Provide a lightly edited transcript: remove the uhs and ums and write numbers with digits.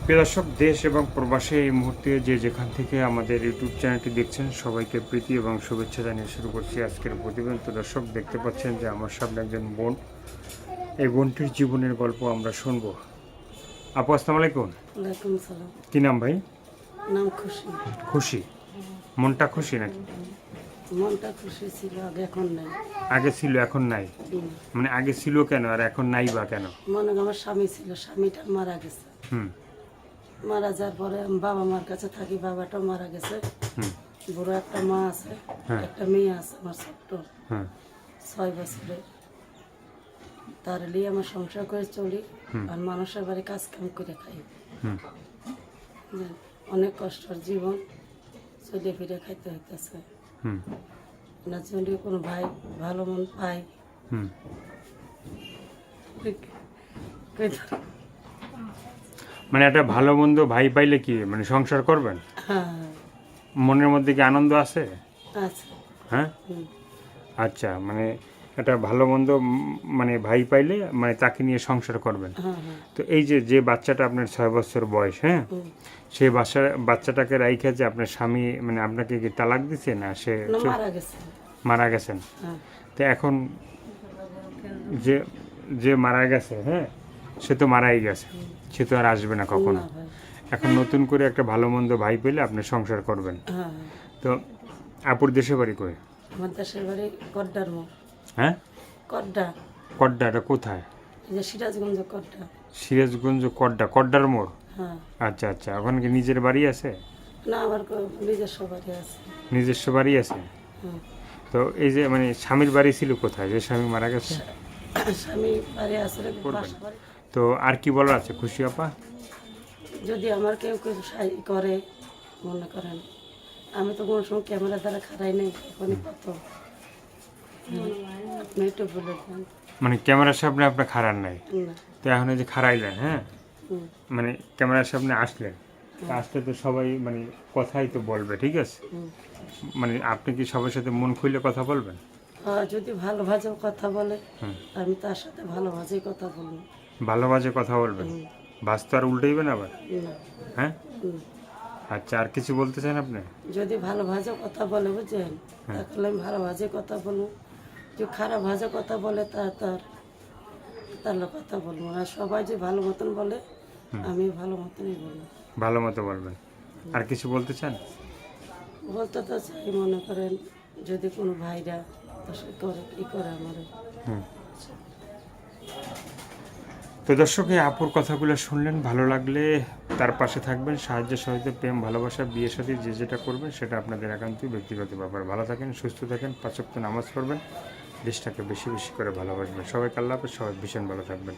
প্রিয় দর্শক, দেশ এবং প্রবাসে এই মুহূর্তে যে যেখান থেকে আমাদের ইউটিউব চ্যানেলটি দেখছেন সবাইকে প্রীতি এবং শুভেচ্ছা জানিয়ে শুরু করছি আজকের প্রতিবেদন। তো দর্শক, দেখতে পাচ্ছেন যে আমার সামনে একজন বোন, এই বোনটির জীবনের গল্প আমরা শুনবো। আপু, আসসালামু আলাইকুম। ওয়ালাইকুম সালাম। কি নাম ভাই? নাম খুশি। খুশি? মনটা খুশি নাকি? মনটা খুশি ছিল, আগে এখন নাই। আগে ছিল, এখন নাই? মানে আগে ছিল কেন আর এখন নাই বা কেন? মনে হয় আমার স্বামী ছিল, স্বামীটা মারা গেছে। মারা যাওয়ার পরে আমি বাবা মার কাছে থাকি, বাবাটাও মারা গেছে। বুড়ো একটা মা আছে, একটা মেয়ে আছে আমার ছোট্ট, 6 বছরের। তার লিয়ে আমার সংসার করে চলি, আর মানুষের বাড়ি কাজ কাম করে খাই। অনেক কষ্টের জীবন, চলে ফিরে খাইতে হইতেছে না। যদি কোনো ভাই ভালো মন পাই, মানে একটা ভালো মন্দ ভাই পাইলে কি মানে সংসার করবেন? হ্যাঁ, মনের মধ্যে কি আনন্দ আছে? আচ্ছা। হ্যাঁ, আচ্ছা, মানে একটা ভালো মন্দ মানে ভাই পাইলে মানে তাকে নিয়ে সংসার করবেন। তো এই যে যে বাচ্চাটা আপনার 6 বছর বয়স, হ্যাঁ, সেই বাচ্চাটাকে রাইখা যে আপনার স্বামী মানে আপনাকে কি তালাক দিছে না সে মারা গেছেন? তো এখন যে যে মারা গেছে, হ্যাঁ, সে তো মারাই গেছে, সে তো আর আসবে না কখনো। এখন নতুন করে একটা ভালো মন্দ ভাই পেলে আপনি সংসার করবেন। তো আপুর দেশের বাড়ি কই? আমার দেশের বাড়ি কড্ডার মোড়। হ্যাঁ, কড্ডা। কড্ডাটা কোথায়? এই যে সিরাজগঞ্জ কড্ডা। সিরাজগঞ্জ কড্ডা, কড্ডার মোড়। হ্যাঁ। আচ্ছা আচ্ছা, ওখানে কি নিজের বাড়ি আছে? না, আমার নিজস্ব বাড়ি আছে। নিজস্ব বাড়ি আছে? তো এই যে মানে স্বামীর বাড়ি ছিল কোথায় যে স্বামী মারা গেছে? স্বামী বাড়ি আছে বাসা বাড়ি। তো আর কি বলার আছে খুশি আপা? যদি আমার কেউ কিছু সাহায্য করে, মনে করেন আমি তো কোনো সময় ক্যামেরা দ্বারা খারাই নাই, এখনই কত আপনি একটু বলে দেন। মানে ক্যামেরার সামনে আপনার খারাপ নাই? তো এখন এই যে খারাইলেন, হ্যাঁ, মানে ক্যামেরার সামনে আসলেন, আসলে তো সবাই মানে কথাই তো বলবে, ঠিক আছে? মানে আপনি কি সবার সাথে মন খুলে কথা বলবেন? যদি ভালোভাবে কথা বলে আমি তার সাথে ভালোভাবেই কথা বলবো। ভালোবাসে কথা বলবেন? বাস তো আর উল্টাইবেন আবার? হ্যাঁ, আচ্ছা, আর কিছু বলতে চান আপনি? যদি ভালোভাবে কথা বলে, বুঝছেন, তাহলে আমি ভালোভাবে কথা বলবো। যে খারাপ ভাষা কথা বলে তার কথা বলবো। আর সবাই যে ভালো মতন বলে আমি ভালো মতনই বলবো। ভালো মতো বলবেন। আর কিছু বলতে চান? বলতে তো চাই, মনে করেন যদি কোনো ভাইরা করে কি করে আমার। তো দর্শক, এই আপুর কথাগুলো শুনলেন, ভালো লাগলে তার পাশে থাকবেন, সাহায্য সহযোগিতা, প্রেম, ভালোবাসা, বিয়ে সাথে যে যেটা করবেন সেটা আপনাদের একান্তই ব্যক্তিগত ব্যাপার। ভালো থাকেন, সুস্থ থাকেন, 5 ওয়াক্ত নামাজ পড়বেন, দেশটাকে বেশি বেশি করে ভালোবাসবেন। সবাইকে আল্লাহ হাফেজ, সবাই ভীষণ ভালো থাকবেন।